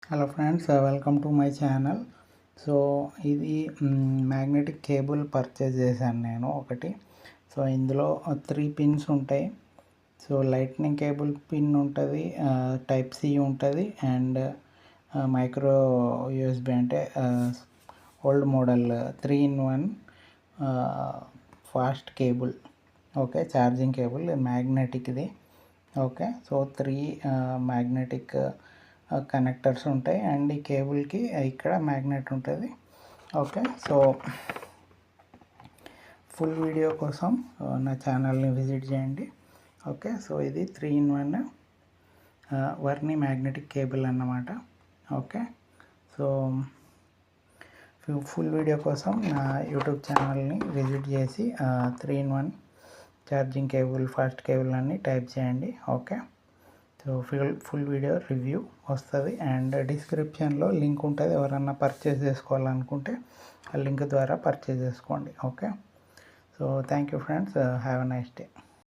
Hello friends, welcome to my channel. So ఇది magnetic cable purchase చేశాను నేను ఒకటి. సో ఇందులో 3 పిన్స్ ఉంటాయి. సో లైట్నింగ్ కేబుల్ పిన్ ఉంటుంది, టైప్ సి ఉంటుంది, అండ్ మైక్రో యూఎస్బి అంటే old model 3-in-1 fast cable. Okay, charging cable మ్యాగ్నెటిక్ది. ఓకే, సో 3 మ్యాగ్నెటిక్ కనెక్టర్స్ ఉంటాయి అండ్ ఈ కేబుల్కి ఇక్కడ మ్యాగ్నెట్ ఉంటుంది. ఓకే, సో ఫుల్ వీడియో కోసం నా ఛానల్ని విజిట్ చేయండి. ఓకే, సో ఇది 3-in-1 వర్ని మ్యాగ్నెటిక్ కేబుల్ అన్నమాట. ఓకే, సో ఫుల్ వీడియో కోసం నా యూట్యూబ్ ఛానల్ని విజిట్ చేసి 3-in-1 charging cable, fast cable అన్నీ టైప్ చేయండి. Okay, so full video review వస్తుంది అండ్ డిస్క్రిప్షన్లో లింక్ ఉంటుంది. ఎవరన్నా పర్చేస్ చేసుకోవాలనుకుంటే ఆ లింక్ ద్వారా పర్చేస్ చేసుకోండి. Okay, so thank you friends, have a nice day.